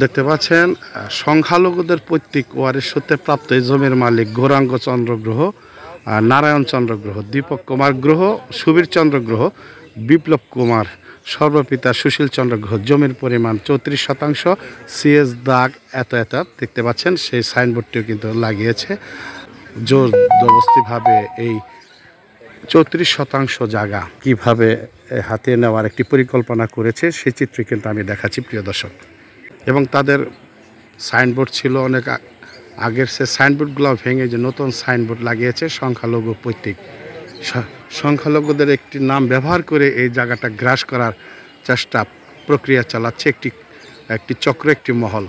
দেখতে পাচ্ছেন সংখ্যালঘুদের পৈতৃক ওয়ারিশ সূত্রে প্রাপ্ত এই জমির মালিক গৌরাঙ্গ চন্দ্র গ্রহ, নারায়ণ চন্দ্র গ্রহ, দীপক কুমার গ্রহ, সুবীর চন্দ্র গ্রহ, বিপ্লব কুমার, সর্বপিতা সুশীল চন্দ্র গ্রহ। জমির পরিমাণ 34%, সিএস দাগ এত এত দেখতে পাচ্ছেন। সেই সাইনবোর্ডটিও কিন্তু লাগিয়েছে। জোর জবরদস্তিভাবে এই 34% জায়গা কিভাবে হাতে নেওয়ার একটি পরিকল্পনা করেছে সেই চিত্র কিন্তু আমি দেখাচ্ছি প্রিয় দর্শক। এবং তাদের সাইনবোর্ড ছিল অনেক আগের, সে সাইনবোর্ডগুলো ভেঙে যে নতুন সাইনবোর্ড লাগিয়েছে সংখ্যালঘু পৈতৃক। সংখ্যালঘুদের একটি নাম ব্যবহার করে এই জায়গাটা গ্রাস করার চেষ্টা প্রক্রিয়া চালাচ্ছে একটি চক্র, একটি মহল।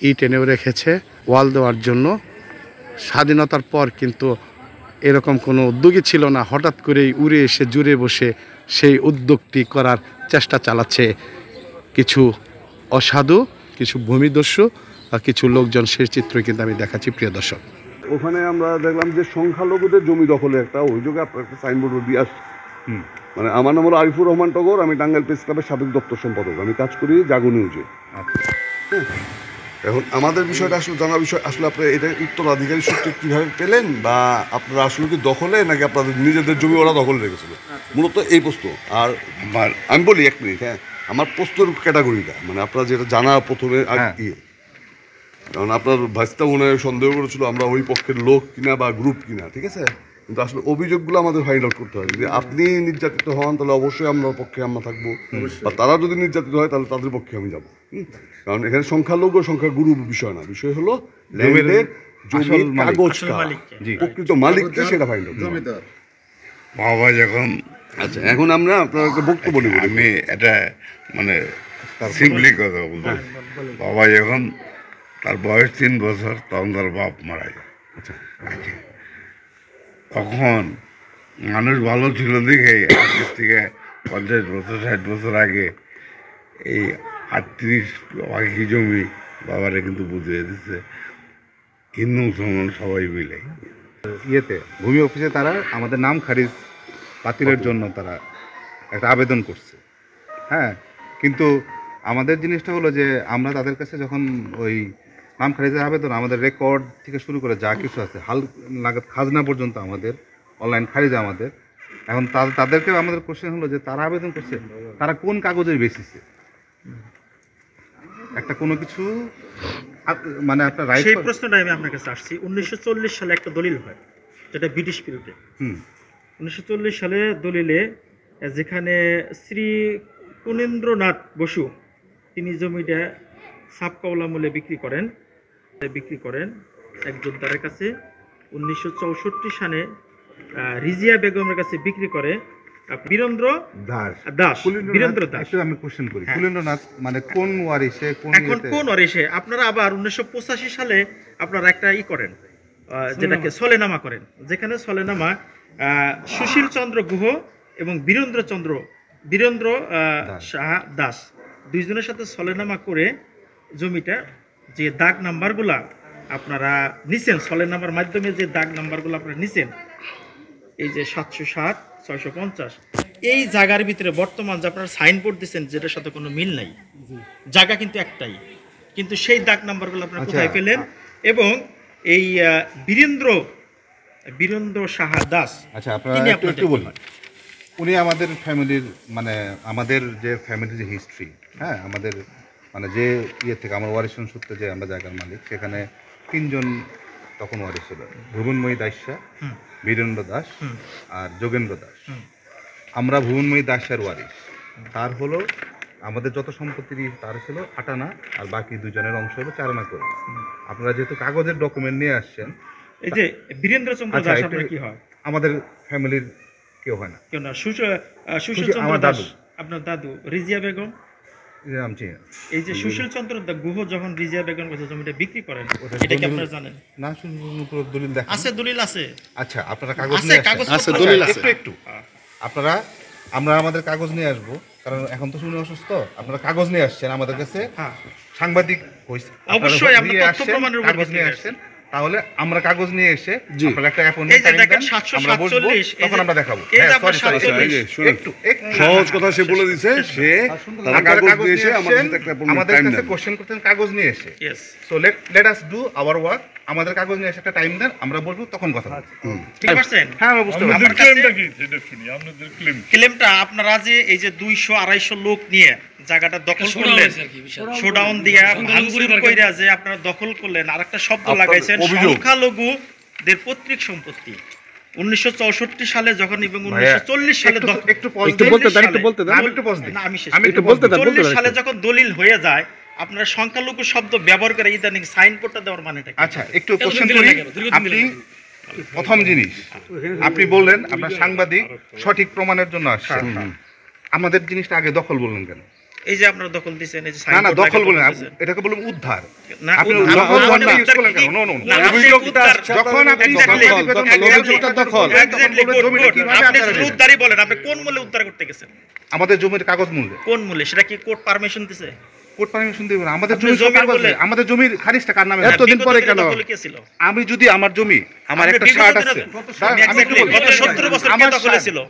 ইট এনেও রেখেছে ওয়াল দেওয়ার জন্য। স্বাধীনতার পর কিন্তু এরকম কোনো উদ্যোগই ছিল না, হঠাৎ করেই উড়ে এসে জুড়ে বসে সেই উদ্যোগটি করার চেষ্টা চালাচ্ছে কিছু অসাধু, কিছু ভূমিদস্যু বা কিছু লোকজন। সেই চিত্র কিন্তু আমি দেখাচ্ছি প্রিয় দর্শক। ওখানে আমরা দেখলাম যে সংখ্যালঘুদের জমি দখলে একটা অভিযোগে আপনার একটা সাইনবোর্ড দিয়ে আসছে। মানে আমার নাম হলো আরিফুর রহমান টগর, আমি টাঙ্গাইল প্রেস ক্লাবের সাবেক দপ্তর সম্পাদক, আমি কাজ করি জাগো নিউজে। এখন আমাদের বিষয়টা আসলে জানার বিষয়, আসলে আপনার এটা উত্তরাধিকারী সূত্রে কীভাবে পেলেন, বা আপনারা আসলে কি দখলে নাকি আপনাদের নিজেদের জমি ওরা দখলে রেখেছিল, মূলত এই প্রশ্ন। আর আমি বলি এক মিনিট, হ্যাঁ, আমার প্রশ্নের ক্যাটাগরিটা মানে আপনারা যেটা জানা প্রথমে ইয়ে, কারণ আপনার ভাইস্তা মনে সন্দেহ করেছিল আমরা ওই পক্ষের লোক কিনা বা গ্রুপ কিনা, ঠিক আছে, কিন্তু আসলে অভিযোগগুলো আমাদের ফাইন্ড আউট করতে হয়। যদি আপনি নির্যাতিত হন তাহলে অবশ্যই আমরা পক্ষে আমরা থাকবো, বা তারা যদি নির্যাতিত হয় তাহলে তাদের পক্ষে আমি যাবো। কারণ এখানে সংখ্যালঘু সংখ্যাগুরু বিষয় না, বিষয় হলো ল্যান্ডের জমির কাগজ প্রকৃত মালিককে সেটা ফাইন্ড আউট। বাবা যখন, আচ্ছা, এখন আমরা আপনার একটা বক্তব্য নেব। আমি এটা মানে সিম্পলি কথা বলবো, বাবা যখন তার বয়স 3 বছর তখন তার বাপ মারা যায়। আচ্ছা, তখন মানুষ ভালো ছিল দেখে আজকের থেকে 50 বছর 60 বছর আগে এই 38 বাকি জমি বাবারা কিন্তু বুঝিয়ে দিচ্ছে হিন্দু মুসলমান সবাই মিলে। ইয়েতে ভূমি অফিসে তারা আমাদের নাম খারিজ বাতিলের জন্য তারা একটা আবেদন করছে। হ্যাঁ, কিন্তু আমাদের জিনিসটা হলো যে আমরা তাদের কাছে যখন ওই নাম খারিজের আবেদন, আমাদের রেকর্ড থেকে শুরু করে যা কিছু আছে হাল নাগাদ খাজনা পর্যন্ত আমাদের অনলাইন খারিজ আমাদের। এখন তাদেরকে আমাদের কোশ্চেন হলো যে তারা আবেদন করছে তারা কোন কাগজের বেসিসে একটা কোনো কিছু মানে আপনার রাইট। সেই প্রশ্নটা আমি আপনার কাছে আসছি। 1940 সালে একটা দলিল হয় যেটা ব্রিটিশ পিরিয়ডে। 1940 সালে দলিলে যেখানে শ্রী কুনেন্দ্রনাথ বসু তিনি জমিটা সাবকাওলা মূল্যে বিক্রি করেন এক যোদ্ধারের কাছে। 1964 সালে রিজিয়া বেগমের কাছে বিক্রি করে বীরেন্দ্র দাস। আমি কোশ্চেন করি, কুলেন্দ্রনাথ মানে কোন ওয়ারিশে, কোন ওয়ারিশে? আপনারা আবার 1985 সালে আপনারা একটা করেন যেটাকে সলেনামা করেন, যেখানে সলেনামা সুশীল চন্দ্র গুহ এবং বীরেন্দ্র শাহ দাস দুইজনের সাথে সলেনামা করে জমিটা যে দাগ নাম্বারগুলা আপনারা নিছেন, সলেনামার মাধ্যমে যে দাগ নাম্বারগুলো আপনারা নিছেন, এই যে 707, 650, এই জায়গার ভিতরে বর্তমান যে আপনারা সাইনবোর্ড দিচ্ছেন যেটার সাথে কোনো মিল নাই, জায়গা কিন্তু একটাই, কিন্তু সেই দাগ নাম্বারগুলো আপনারা কোথায় পেলেন? এবং এই বীরেন্দ্র শাহ দাস, আচ্ছা আপনারা একটু বলুন, উনি আমাদের ফ্যামিলির মানে আমাদের যে ফ্যামিলির যে হিস্ট্রি, হ্যাঁ, আমাদের মানে যে ইয়ে থেকে আমার ওয়ারিশন সূত্রে যে আমরা জায়গার মালিক, সেখানে 3 জন তখন ওয়ারিশ ছিল, ভুবনময়ী দাসা, বীরেন্দ্র দাস আর যোগেন্দ্র দাস। আমরা ভুবনময়ী দাসের ওয়ারিশ। তার হলো আমাদের যত সম্পত্তি তার ছিল 8 আনা, আর বাকি 2 জনের অংশ হলো 4 আনা করে। আপনারা যেহেতু কাগজের ডকুমেন্ট নিয়ে আসছেন, এই যে বীরেন্দ্র চন্দ্র দাস আপনার কি হয়? আমাদের ফ্যামিলির কেউ হয় না। কেউ না? সুশীল চন্দ্র দাস আপনার দাদু, রিজিয়া বেগম, এই যে সুশীল চন্দ্র গুহ যখন রিজিয়া বেগম কাছে জমিটা বিক্রি করেন, এটা কি আপনারা জানেন? না, দলিল আছে, দলিল আছে। আচ্ছা, আপনারা কাগজ নিয়ে আসেন, দলিল আছে একটু আপনারা, আমরা আমাদের কাগজ নিয়ে আসবো, কারণ এখন তো শুনে অসুস্থ। আপনারা কাগজ নিয়ে আসছেন আমাদের কাছে, সাংবাদিক অবশ্যই আমরা তথ্য প্রমাণের উপর কাগজ নিয়ে আসছেন, তাহলে আমরা কাগজ নিয়ে এসে জি। আপনারা একটা এই অ্যাপয়েন্টমেন্ট যে টাইম দেখেন দেন, 747 আমরা বসবো, এই তখন যে- আমরা দেখাবো। এই যে হ্যাঁ, আপনার sorry, 47 শুনেন, একটু সহজ কথা সে বলে দিছে, সে তার আপনারা কাগজ নিয়ে এসে আমাদের সাথে একটা আমাদের টাইম কাছে দেন। কোশ্চেন করতেন কাগজ নিয়ে এসে। Yes. So let us do our work. আমাদের কাগজ নিয়ে এসে একটা টাইম দেন, আমরা বসবো, তখন কথা বলবো। ঠিক পারছেন? হ্যাঁ, আমরা বুঝতে পারছি। আমার কাছে ক্লেমটা আপনারা যে এই যে 200-250 লোক নিয়ে জায়গাটা দখল করলেন, শোডাউন দিয়া ভাঙচুর কইরা যে আপনারা দখল করলেন, আরেকটা শব্দ আপনাদের লাগাইছেন অভিযোগ। সংখ্যালঘুদের পৈতৃক সম্পত্তি। 1964 সালে যখন এবং 1940 সালে একটু pause একটু দিন। বলতে দেন, একটু বলতে দেন। আমি একটু pause দিই। না, আমি শেষ আমি করি। একটু বলতে দেন, বলতে 40 দেন সালে একটু। যখন দলিল হয়ে যায়, আপনারা সংখ্যালঘু শব্দ ব্যবহার করে ইদানিং সাইনবোর্ডটা দেওয়ার মানেটা কি? আচ্ছা, একটু কোশ্চেন করি। আপনি প্রথম জিনিস, আপনি বললেন আপনার সাংবাদিক সঠিক প্রমাণের জন্য আসছেন। আমাদের জিনিসটা আগে দখল বললেন কেন? এই যে আপনারা দখল দিয়েছেন, এই যে না, সাইনবোর্ড দখল বলেন, লাগাইছেন। এটাকে বলুন উদ্ধার। না, আপনি উদ্ধার- দখল আমাদের না, উদ্ধার বলেন কি? কেন? No, no, no. না, আপনি অভিযোগটা উদ্ধার- যখন আপনি Exactly, দখল, exactly, অভিযোগটা দখল। exactly, তখন বলবেন জমিটা good, কিভাবে আপনি আপনারা শুধু নেবেন? উদ্ধারই বলেন, আপনি কোন মূল্যে উদ্ধার করতে গেছেন? আমাদের জমির কাগজ মূল্যে কোন মূল্যে? সেটা কি কোর্ট পারমিশন দিছে? কোর্ট পারমিশন দেবে না। আমাদের আপনি জমির জমির কাগজ বলে- নেই। আমাদের জমির খারিজটা কার নামে? এতদিন বিগত পরে দিনে কেন? দখলে কে ছিল? আমি যদি আমার জমি, আমার আপনি একটা বিগত শার্ট দিনে- আছে, আমি আমি একটু exactly, বলি। গত 17 বছর কে আমার দখলে শার্ট, ছিল?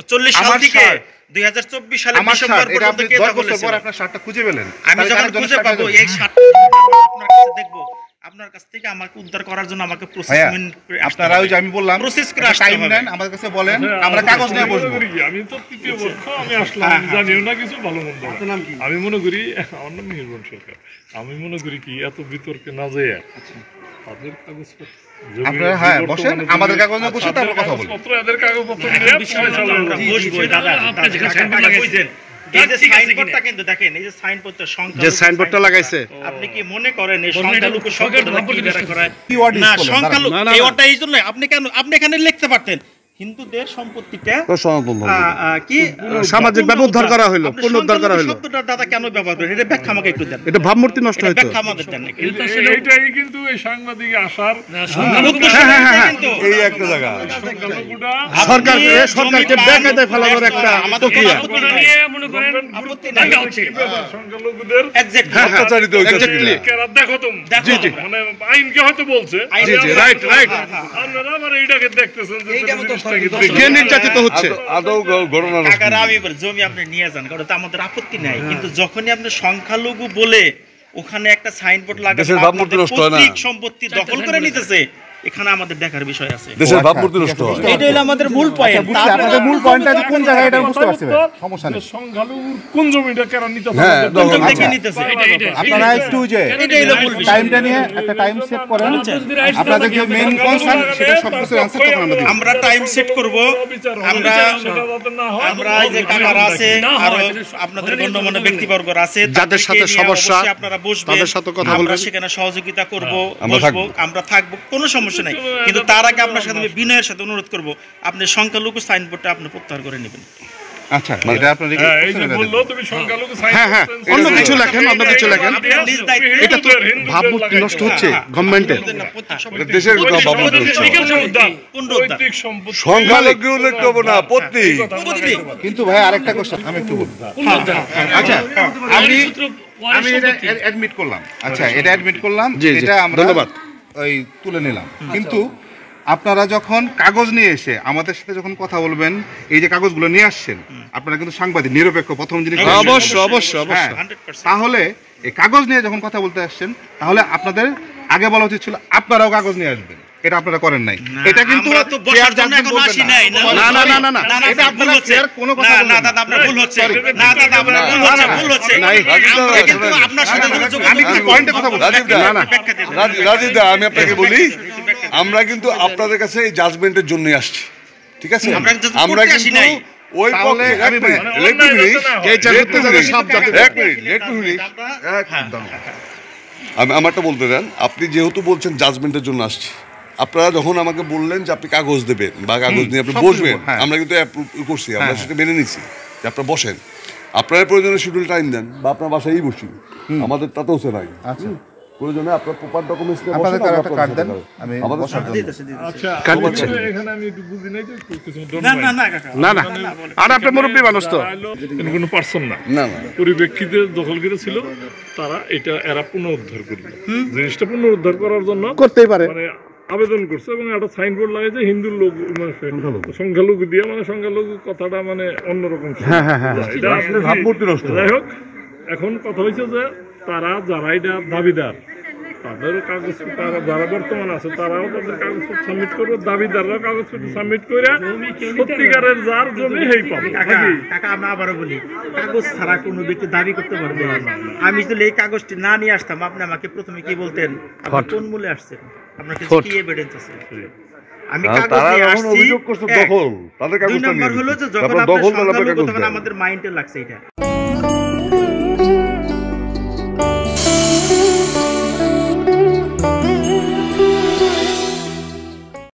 40 সাল আমার থেকে শার্ট, 2024 সালে আমার ডিসেম্বর শার্ট, এটা পর্যন্ত আপনি কে 10 দখলে বছর ছিল? পর আপনার শার্টটা খুঁজে পেলেন। আমি তাহলে যখন আরেকজনের খুঁজে শার্টটা পাবো, দেবেন। এই শার্টটা আপনার কাছে দেখবো, আপনার কাছ থেকে আমাকে উদ্ধার করার জন্য আমাকে ভাইয়া, প্রসেস আপনারা ওই যে আমি বললাম প্রসেস করে আসতে টাইম হবে। নেন, আমাদের কাছে বলেন, আমরা কাগজ নিয়ে বসবো। আমি তো তৃতীয় পক্ষ, আমি আসলাম, আমি জানিও না কিছু ভালো মন্দ। আমি মনে করি, আমার নাম নির্মল সরকার, আমি মনে করি কি এত বিতর্কে না যায় তাদের কাগজপত্র আপনারা হ্যাঁ বসেন, আমাদের কাগজ নিয়ে বসে তারপর কথা বলবো। এদের কাগজপত্র নিয়ে আমরা বসবো, দাদা, আপনারা বুঝছেন। এই যে সাইনবোর্ডটা কিন্তু দেখেন, এই যে সাইনবোর্ডটা সংখ্যা যে সাইনবোর্ডটা লাগাইছে, আপনি কি মনে করেন এই সংখ্যালঘু শব্দটা কি বের করায়? Keyword use না, করলেন, সংখ্যালঘু দাঁড়ান। এই ওটা এই জন্য আপনি কেন আপনি এখানে লিখতে পারতেন হিন্দুদের সম্পত্তিটা তো সনাতন ধর্ম। কি সামাজিকভাবে উদ্ধার করা হইলো, আপনি পুনরুদ্ধার করা সংখ্যালঘু হইলো। শব্দটা দাদা কেন ব্যবহার করেন? এটা ব্যাখ্যা আমাকে একটু দেন। এটা ভাবমূর্তি নষ্ট এটা হইতো। ব্যাখ্যা আমাদের দেন নাকি? এইটাই কিন্তু এই সাংবাদিক আসার এই একটা জায়গা সংখ্যালঘুটা সরকার আপনি সরকারকে জমি বেকায়দায় ফেলানোর একটা আমাদের কোনো প্রক্রিয়া। আপত্তি নাই। আপত্তি নাই। সংখ্যালঘুদের Exactly. অত্যাচারিত হইতেছে Exactly. কেরা দেখো তুমি দেখো। মানে আইনকে হয়তো বলছে আইন- জি, জি, right, right. আপনারা আমার এইটাকে দেখতেছেন যে জিনিসটাকে কে নির্যাতিত হচ্ছে? আদৌ ঘটনা কাকারা আমি বলি, জমি আপনি নিয়ে যান, কারণ তো আমাদের আপত্তি নাই, কিন্তু যখনই আপনি সংখ্যালঘু বলে ওখানে একটা সাইনবোর্ড লাগাতে দেশের ভাবমূর্তি নষ্ট হয় না। সম্পত্তি দখল করে নিতেছে, এখানে আমাদের দেখার বিষয় আছে। দেশের ভাবমূর্তি নষ্ট হয়। এটা হলো আমাদের মূল পয়েন্ট। আপনাদের মূল পয়েন্টটা যে কোন জায়গায় এটা বুঝতে পারছি ভাই, সমস্যা নেই। সংখ্যালঘুর কোন জমিটা কেন নিতে হ্যাঁ, কোন দখল। থেকে নিতেছে? আপনারা একটু যে এটাই হলো মূল বিষয়। টাইমটা নিয়ে একটা টাইম সেট করেন, আপনাদের যে মেইন কনসার্ন সেটা সব কিছু অ্যানসার তখন আমরা দিব। আমরা টাইম সেট করব। আমরা আমরা এই যে কাকারা আছে আর আপনাদের গণ্যমান্য ব্যক্তিবর্গ আছে, যাদের তাদেরকে সাথে নিয়ে সমস্যা, অবশ্যই আপনারা বসবেন, তাদের সাথে কথা আমরা বলবেন। সেখানে সহযোগিতা করব, আমরা বসবো, থাকবো। আমরা থাকবো, কোনো সমস্যা নাই। কিন্তু তার আগে আপনার সাথে আমি বিনয়ের সাথে অনুরোধ করব, আপনি সংখ্যালঘু সাইনবোর্ডটা আপনি প্রত্যাহার করে নেবেন। আচ্ছা, এটা আপনাদের এই যে বললো তুমি সংখ্যালঘু সাইন হ্যাঁ, হ্যাঁ, অন্য কিছু লেখেন, অন্য কিছু লেখেন। নিজ দায়িত্বে এটা তো ভাবমূর্তি নষ্ট হচ্ছে গভর্নমেন্টের। দেশের কথা ভাবমূর্তি নষ্ট হয়। পুনরুদ্ধার। সংখ্যালঘু লিখতে হবে না, প্রত্যেক কিন্তু ভাই আরেকটা কোশ্চেন আমি একটু বলবো। আচ্ছা, আমি এটা অ্যাডমিট করলাম। আচ্ছা, এটা অ্যাডমিট করলাম, জি, জি, এটা আমরা ধন্যবাদ। ওই তুলে নিলাম। কিন্তু আপনারা যখন কাগজ নিয়ে এসে আমাদের সাথে যখন কথা বলবেন, এই যে কাগজগুলো নিয়ে আসছেন, আপনারা কিন্তু সাংবাদিক, নিরপেক্ষ প্রথম জিনিস। অবশ্যই, অবশ্যই, অবশ্যই। 100%। তাহলে এই কাগজ নিয়ে যখন কথা বলতে আসছেন, তাহলে আপনাদের আগে বলা উচিত ছিল আপনারাও কাগজ নিয়ে আসবেন। এটা আপনারা করেন নাই। এটা কিন্তু আমরা তো বসার জন্য এখন আসি নাই। না, না, না, না, না। না, এটা আপনারা ভুল হচ্ছে। fair কোনো কথা না, বলবেন না, না। দাদা, আপনার ভুল হচ্ছে। Sorry. না, দাদা, আপনার ভুল হচ্ছে, ভুল হচ্ছে। নাই। আমরা কিন্তু আপনার সাথে যোগাযোগ আমি কি পয়েন্টে কথা বলছি? রাজীব দা, না, না। ব্যাখ্যা দিন। রাজীব দা, আমি আপনাকে বলি, আমরা কিন্তু আপনাদের কাছে এই জাজমেন্টের জন্যই আসছি, ঠিক আছে? আমরা কিন্তু আমরা করতে আসি কিন্তু নাই। ওই তাহলে পক্ষে আমি এই জায়গাতে যারা সাপ জাতি- আমি আমারটা বলতে দেন। আপনি যেহেতু বলছেন জাজমেন্টের জন্য আসছি, আপনারা যখন আমাকে বললেন যে আপনি কাগজ দেবেন বা কাগজ নিয়ে আপনি সব কিছু, বসবেন, হ্যাঁ। আমরা কিন্তু অ্যাপ্রুভ করছি, আমরা হ্যাঁ, সেটা মেনে নিছি যে আপনারা বসেন। আপনার প্রয়োজনে শিডিউল টাইম দেন বা আপনার বাসায়ই বসি, আমাদের তাতেও সে নাই। আচ্ছা, প্রয়োজনে আপনার প্রপার ডকুমেন্টস নিয়ে আপনাদের বসেন, কারো আমরা একটা আপনাদের কার্ড সাথে দেন, কথা বলবো। আমি আমাদের বসার জন্য। আচ্ছা কাট আমি দিচ্ছেন। কিন্তু এখানে আমি একটু বুঝি নাই তো একটু কিছু don't না mind। না না কাকা না না আর আপনার মুরব্বী মানুষ তো যারা এলো, এখানে কোনো পার্সন না না না পরিপ্রেক্ষিতে দখলগিরি ছিল, তারা এটা এরা পুনরুদ্ধার করবে। জিনিসটা পুনরুদ্ধার করার জন্য করতেই পারে। মানে আবেদন করছে এবং একটা সাইনবোর্ড লাগাইছে হিন্দু লোক মানে সংখ্যালঘু দিয়ে, মানে সংখ্যালঘু কথাটা মানে অন্যরকম ছিল। এটা ভাবমূর্তি নষ্ট হয়। যাই হোক, এখন কথা হয়েছে যে তারা যারা এটা দাবিদার তাদের কাগজপত্র, তারা যারা বর্তমান আছে তারাও তাদের কাগজপত্র সাবমিট করবে, দাবিদাররাও কাগজপত্র সাবমিট করে সত্যিকারের যার জমি সেই পাবে। কাকা কাকা আমরা আবারও বলি, কাগজ ছাড়া কোনো ব্যক্তি দাবি করতে পারবে না। আমি যদি এই কাগজটি না নিয়ে আসতাম, আপনি আমাকে প্রথমে কি বলতেন? আপনি কোন মূলে আসছেন? আপনার কাছে কি এভিডেন্স আছে? আমি কাগজ তারা নিয়ে এখন আসছি, অভিযোগ করছে এক। দখল, তাদের দুই কাগজটা নাম্বার নিয়ে হলো যে নিচ্ছে। যখন তারপর আপনার দখল তাহলে সংখ্যালঘু কাগজ তখন দেন। আমাদের মাইন্ডে লাগছে এটা।